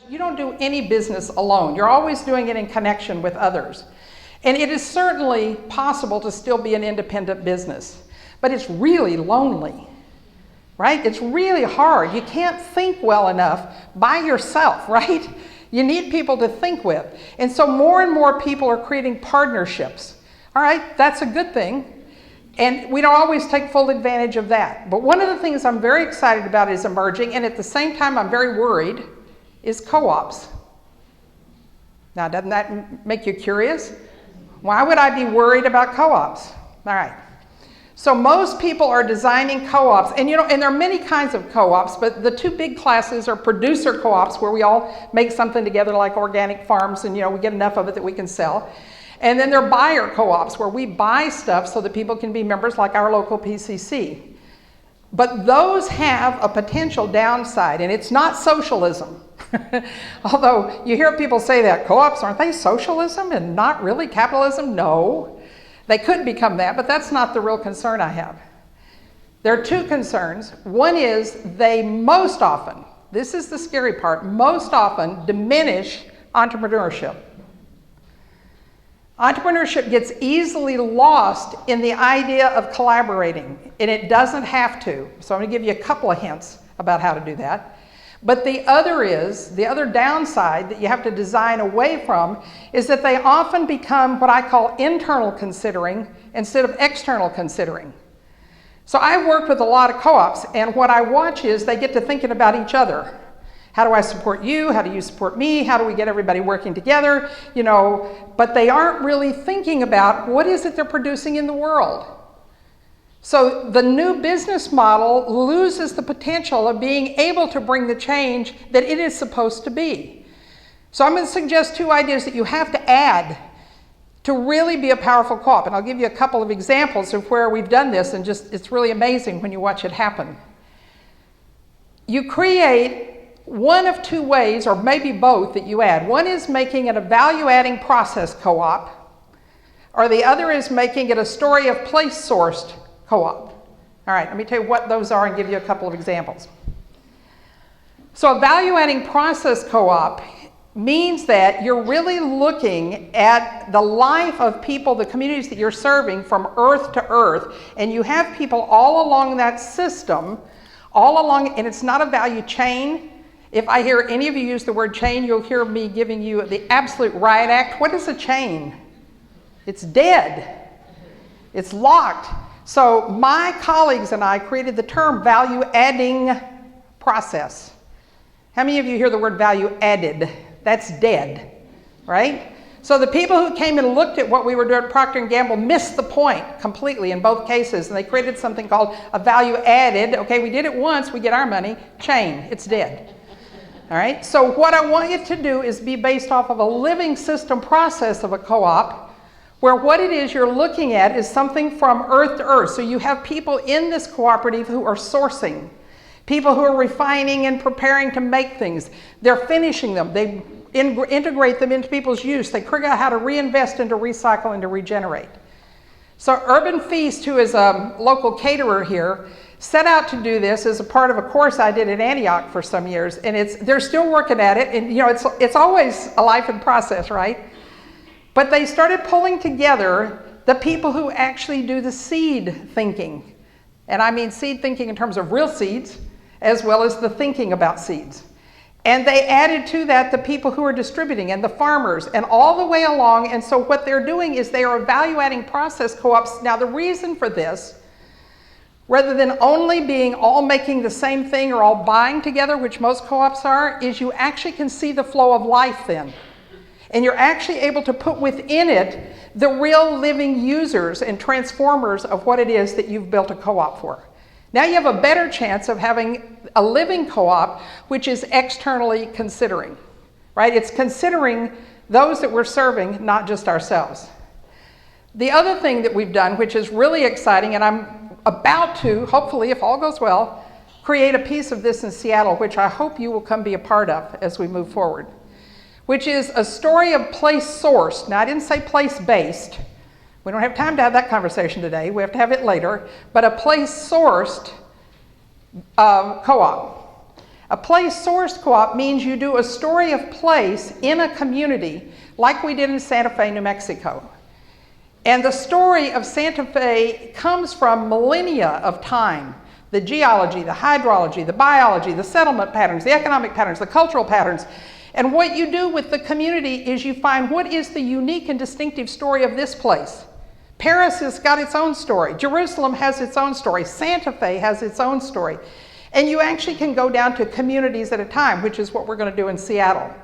You don't do any business alone. You're always doing it in connection with others. And it is certainly possible to still be an independent business, but it's really lonely, right? It's really hard. You can't think well enough by yourself, right? You need people to think with. And so more and more people are creating partnerships. All right, that's a good thing. And we don't always take full advantage of that. But one of the things I'm very excited about is emerging, and at the same time I'm very worried, is co-ops. Now, doesn't that make you curious? Why would I be worried about co-ops? All right. So most people are designing co-ops, and and there are many kinds of co-ops, but the two big classes are producer co-ops, where we all make something together like organic farms, and we get enough of it that we can sell. And then there are buyer co-ops, where we buy stuff so that people can be members, like our local PCC. But those have a potential downside, and it's not socialism. Although you hear people say that, co-ops, aren't they socialism and not really capitalism? No, they could become that, but that's not the real concern I have. There are two concerns. One is they most often, this is the scary part, most often diminish entrepreneurship. Entrepreneurship gets easily lost in the idea of collaborating, and it doesn't have to. So I'm going to give you a couple of hints about how to do that. But the other downside that you have to design away from is that they often become what I call internal considering instead of external considering. So I work with a lot of co-ops, and what I watch is they get to thinking about each other. How do I support you? How do you support me? How do we get everybody working together? But they aren't really thinking about what is it they're producing in the world. So the new business model loses the potential of being able to bring the change that it is supposed to be. So I'm going to suggest two ideas that you have to add to really be a powerful co-op. And I'll give you a couple of examples of where we've done this, and it's really amazing when you watch it happen. You create one of two ways, or maybe both, that you add. One is making it a value-adding process co-op, or the other is making it a story of place-sourced co-op. All right, let me tell you what those are and give you a couple of examples. So a value-adding process co-op means that you're really looking at the life of people, the communities that you're serving from earth to earth, and you have people all along that system, and it's not a value chain. If I hear any of you use the word chain, you'll hear me giving you the absolute riot act. What is a chain? It's dead. It's locked. So my colleagues and I created the term value-adding process. How many of you hear the word value-added? That's dead, right? So the people who came and looked at what we were doing at Procter & Gamble missed the point completely in both cases, and they created something called a value-added. Okay, we did it once, we get our money. Chain, it's dead. All right, so what I want you to do is be based off of a living system process of a co-op, where what it is you're looking at is something from earth to earth. So you have people in this cooperative who are sourcing, people who are refining and preparing to make things. They're finishing them. They integrate them into people's use. They figure out how to reinvest and to recycle and to regenerate. So Urban Feast, who is a local caterer here, set out to do this as a part of a course I did at Antioch for some years, and they're still working at it, and it's always a life in process, right? But they started pulling together the people who actually do the seed thinking. And I mean seed thinking in terms of real seeds, as well as the thinking about seeds. And they added to that the people who are distributing and the farmers and all the way along. And so what they're doing is they are value-adding process co-ops. Now the reason for this, rather than only being all making the same thing or all buying together, which most co-ops are, is you actually can see the flow of life then. And you're actually able to put within it the real living users and transformers of what it is that you've built a co-op for. Now you have a better chance of having a living co-op which is externally considering, right? It's considering those that we're serving, not just ourselves. The other thing that we've done, which is really exciting, and I'm about to, hopefully if all goes well, create a piece of this in Seattle, which I hope you will come be a part of as we move forward, which is a story of place-sourced. Now, I didn't say place-based. We don't have time to have that conversation today. We have to have it later. But a place-sourced co-op. A place-sourced co-op means you do a story of place in a community like we did in Santa Fe, New Mexico. And the story of Santa Fe comes from millennia of time. The geology, the hydrology, the biology, the settlement patterns, the economic patterns, the cultural patterns. And what you do with the community is you find what is the unique and distinctive story of this place. Paris has got its own story. Jerusalem has its own story. Santa Fe has its own story. And you actually can go down to communities at a time, which is what we're going to do in Seattle.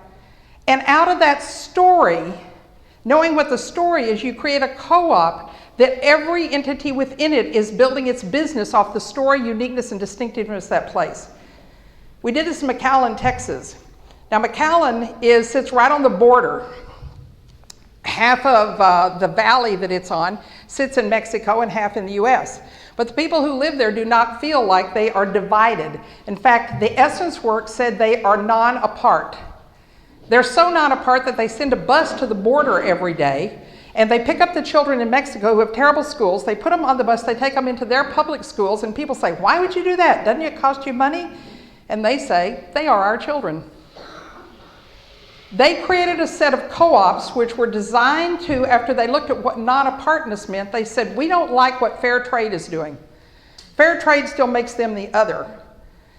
And out of that story, knowing what the story is, you create a co-op that every entity within it is building its business off the story, uniqueness, and distinctiveness of that place. We did this in McAllen, Texas. Now McAllen sits right on the border. Half of the valley that it's on sits in Mexico and half in the US. But the people who live there do not feel like they are divided. In fact, the Essence work said they are non-apart. They're so non-apart that they send a bus to the border every day, and they pick up the children in Mexico who have terrible schools, they put them on the bus, they take them into their public schools, and people say, why would you do that? Doesn't it cost you money? And they say, they are our children. They created a set of co-ops which were designed to, after they looked at what non-apartness meant, they said, we don't like what fair trade is doing. Fair trade still makes them the other.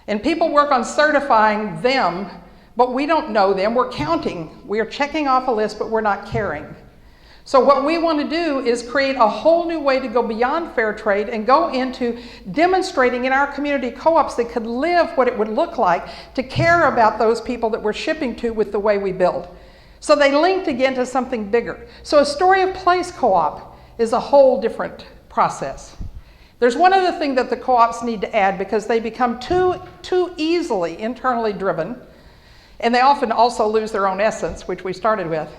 And people work on certifying them, but we don't know them. We're counting. We are checking off a list, but we're not caring. So what we want to do is create a whole new way to go beyond fair trade and go into demonstrating in our community co-ops that could live what it would look like to care about those people that we're shipping to with the way we build. So they linked again to something bigger. So a story of place co-op is a whole different process. There's one other thing that the co-ops need to add because they become too easily internally driven, and they often also lose their own essence, which we started with.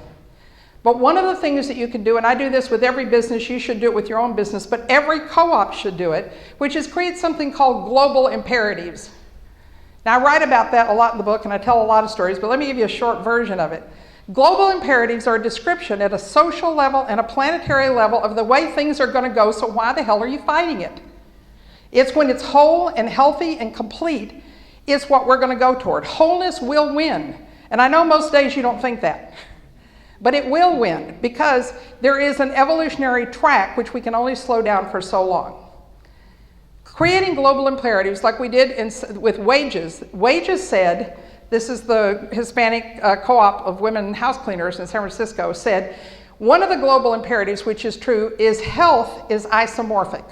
But one of the things that you can do, and I do this with every business, you should do it with your own business, but every co-op should do it, which is create something called global imperatives. Now I write about that a lot in the book and I tell a lot of stories, but let me give you a short version of it. Global imperatives are a description at a social level and a planetary level of the way things are going to go, so why the hell are you fighting it? It's when it's whole and healthy and complete, it's what we're going to go toward. Wholeness will win. And I know most days you don't think that. But it will win because there is an evolutionary track which we can only slow down for so long. Creating global imperatives like we did with Wages. Wages said, this is the Hispanic co-op of women house cleaners in San Francisco, said, one of the global imperatives, which is true, is health is isomorphic.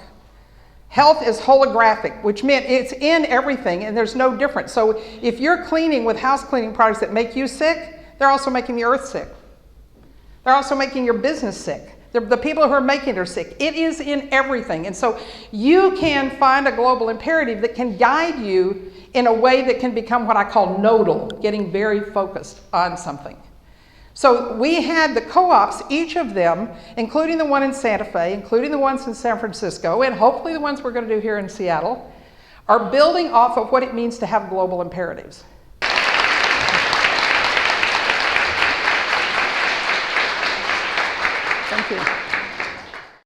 Health is holographic, which meant it's in everything and there's no difference. So if you're cleaning with house cleaning products that make you sick, they're also making the earth sick. They're also making your business sick. The people who are making it are sick. It is in everything. And so you can find a global imperative that can guide you in a way that can become what I call nodal, getting very focused on something. So we had the co-ops, each of them, including the one in Santa Fe, including the ones in San Francisco, and hopefully the ones we're going to do here in Seattle, are building off of what it means to have global imperatives. Thank you.